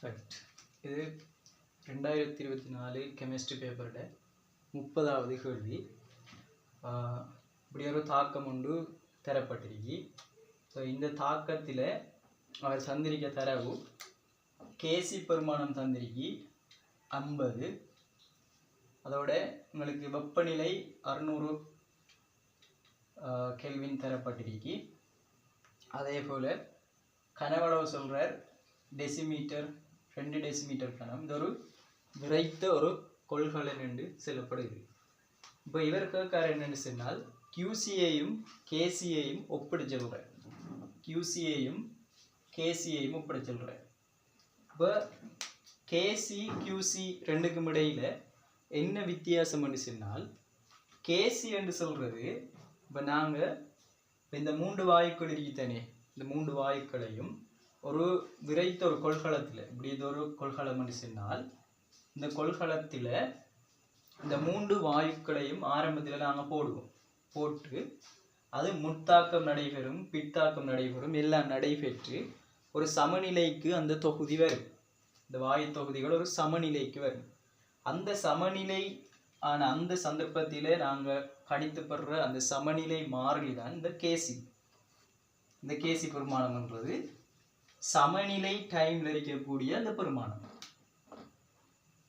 Right. இது 2024 chemistry பேப்பரோட 30வது கேள்வி. இப்படி ஒரு தாக்கம் ஒன்று தரப்பட்டிருக்கு. ஸோ இந்த தாக்கத்தில் அவர் சந்திரிக்க தரவு கேசி பெருமானம் தந்திரிக்கு 50. அதோட உங்களுக்கு வெப்பநிலை 600 கெல்வின் தரப்பட்டிருக்கு. அதே போல் கனவளவு சொல்கிறார் டெசிமீட்டர் 2 டெசிமீட்டர் கனம். இது ஒரு விரைத்த ஒரு கொள்கலன் என்று சொல்லப்படுது. இப்போ இவர் கேட்கார் என்னென்னு சொன்னால் கியூசியையும் கேசியையும் ஒப்பிட சொல்கிறார். கியூசியையும் கேசியையும் ஒப்பிட சொல்கிறார். இப்போ கேசி கியூசி ரெண்டுக்கும் இடையில் என்ன வித்தியாசம் என்று சொன்னால் கேசி என்று சொல்கிறது இப்போ நாங்கள் இந்த 3 வாயுக்கள் இருக்குதானே, இந்த 3 வாயுக்களையும் ஒரு விரைத்த ஒரு கொள்கலத்தில் இப்படி இது ஒரு கொள்கலம் என்று சொன்னால் இந்த கொள்கலத்தில் இந்த 3 வாயுக்களையும் ஆரம்பத்தில் நாங்கள் போட்டு அது முத்தாக்கம் நடைபெறும், பித்தாக்கம் நடைபெறும், எல்லாம் நடைபெற்று ஒரு சமநிலைக்கு அந்த தொகுதி வரும். இந்த வாயு தொகுதிகள் ஒரு சமநிலைக்கு வரும். அந்த சமநிலை அந்த சந்தர்ப்பத்தில் நாங்கள் கணித்துப்படுற அந்த சமநிலை மாறிலி தான் இந்த கேசி. இந்த கேசி பெருமானம்ன்றது சமநிலை டைமில் இருக்கக்கூடிய அந்த பெருமானம்.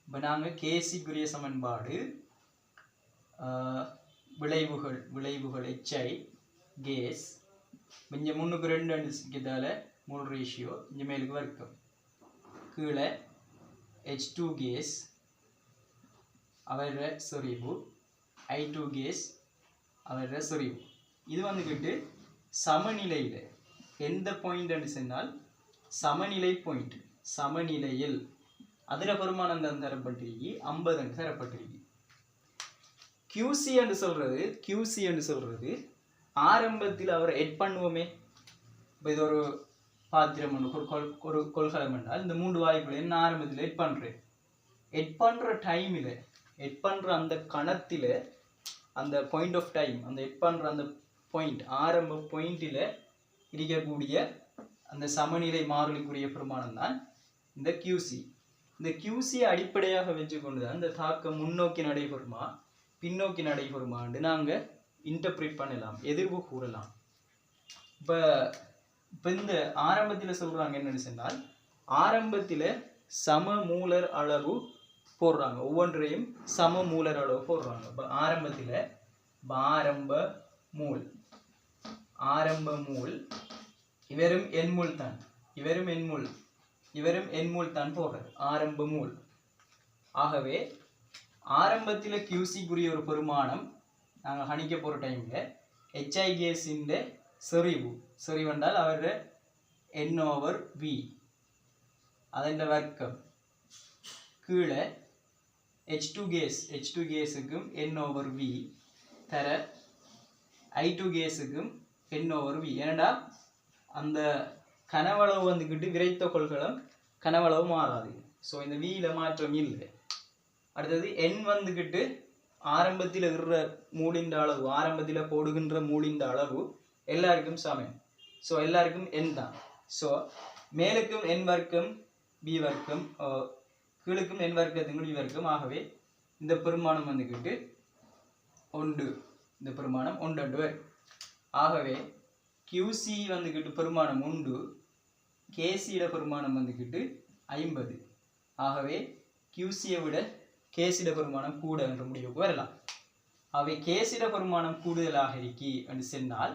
இப்போ நாங்கள் கேசிக்குரிய சமன்பாடு விளைவுகள் HI கேஸ் இங்கே 3:2 இருக்கிறதால மோல் ரேஷியோ இங்கே மேலுக்கு வர்க்கம், கீழே H2 கேஸ் அவர சொரிவு, I2 கேஸ் அவர சொரிவு. இது வந்துக்கிட்டு சமநிலையில் எந்த பாயிண்ட் சொன்னால் சமநிலை பாயிண்ட், சமநிலையில் அதில் பெருமானம் தான் தரப்பட்டிருக்கு 50 தரப்பட்டிருக்கு. கியூசி என்று சொல்கிறது ஆரம்பத்தில் அவர் எட் பண்ணுவோமே. இப்போ இது ஒரு பாத்திரம் ஒரு கொள்கலம் என்றால் இந்த 3 வாயுக்களையும் நான் ஆரம்பத்தில் எட் பண்ணுற டைமில் எட் பண்ணுற அந்த கணத்தில் அந்த பாயிண்ட் ஆஃப் டைம் அந்த எட் பண்ணுற அந்த பாயிண்ட் ஆரம்ப பாயிண்டில் இருக்கக்கூடிய அந்த சமநிலை மாறிலிக்குரிய பிரமாணம் தான் இந்த கியூசி. இந்த கியூசியை அடிப்படையாக வச்சுக்கொண்டு தான் இந்த தாக்கம் முன்னோக்கி நடைபெறுமா பின்னோக்கி நடைபெறுமான்னு நாங்கள் இன்டர்பிரேட் பண்ணலாம், எதிர்வு கூறலாம். இப்போ இந்த ஆரம்பத்தில் சொல்கிறாங்க என்னென்னு சொன்னால் ஆரம்பத்தில் சம மூலர் அளவு போடுறாங்க, ஒவ்வொன்றையும் சம மூலர் அளவு போடுறாங்க. இப்போ ஆரம்பத்தில் ஆரம்ப மூல் இவரும் எண்மூல் தான், இவரும் எண்மூல் தான் போடுறது ஆரம்ப மூல். ஆகவே ஆரம்பத்தில் கியூசிக்குரிய ஒரு பெருமானம் நாங்கள் கணிக்க போகிற டைமில் HI கேஸின் செறிவென்றால் அவர் N/V அதன் வர்க்கம், கீழே H2 கேஸுக்கும் N/V தர I2 கேஸுக்கும் N/V. ஏன்னா அந்த கனவளவு வந்துக்கிட்டு விரைத்த கொள்கலம் கனவளவு மாறாது. ஸோ இந்த வியில் மாற்றம் இல்லை. அடுத்தது N வந்துக்கிட்டு ஆரம்பத்தில் இருக்கிற மூலிந்த அளவு, ஆரம்பத்தில் போடுகின்ற மூலிந்த அளவு எல்லாருக்கும் சமம். ஸோ எல்லாருக்கும் N தான். ஸோ மேலுக்கும் N வர்க்கம் B வர்க்கம், கீழுக்கும் N வர்க்கத்துக்கும் B வர்க்கம். ஆகவே இந்த பெருமானம் வந்துக்கிட்டு 1, இந்த பெருமானம் 1 வரும். ஆகவே QC வந்துக்கிட்டு பெருமானம் 1, கேசியோட பெருமானம் வந்துக்கிட்டு 50. ஆகவே QCயை விட கேசிட பெருமானம் கூட என்ற முடிவுக்கு வரலாம். அவை கேசிட பெருமானம் கூடுதலாக இருக்கி என்று சொன்னால்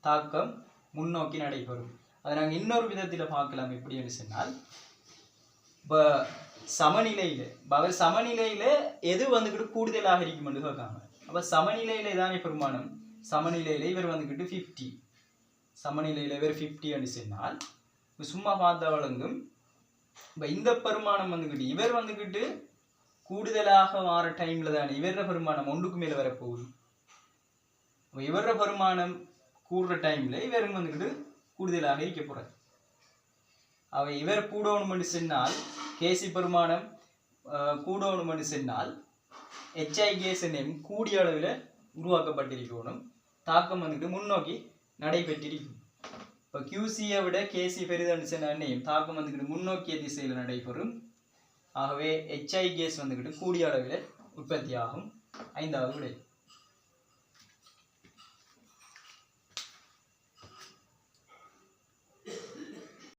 தாக்கம் முன்னோக்கி நடைபெறும். அதை நாங்கள் இன்னொரு விதத்தில் பார்க்கலாம். எப்படி என்று சொன்னால் இப்போ சமநிலையில் எது வந்துக்கிட்டு கூடுதலாக இருக்கும் என்று கேட்காங்க. அப்போ சமநிலையில் தானே பெருமானம், சமநிலையில் இவர் வந்துக்கிட்டு 50, சமநிலையில் இவர் 50 என்று சொன்னால் சும்மா பார்த்த வழங்கும். இப்போ இந்த பெருமானம் வந்துக்கிட்டு இவர் வந்துக்கிட்டு கூடுதலாக வார டைமில் தானே இவர பெருமானம் 1க்கு மேலே வரப்போகுது. இவர பெருமானம் கூடுற டைமில் இவரும் வந்துக்கிட்டு கூடுதலாக இருக்க போகிறார். அவை இவர் கூடணும்னு சொன்னால் கேசி பெருமானம் கூடணும்னு சொன்னால் HI கேஸ் கூடிய அளவில் உருவாக்கப்பட்டிருக்கணும். தாக்கம் வந்துட்டு முன்னோக்கி நடைபெற்றிருக்கும். இப்போ கியூசியை விட கேசி பெரிதுன்னு சொன்னையும் தாக்கம் வந்துக்கிட்டு முன்னோக்கிய திசையில் நடைபெறும். ஆகவே HI கேஸ் வந்துக்கிட்டு கூடிய அளவில் உற்பத்தி ஆகும். 5வது விடை.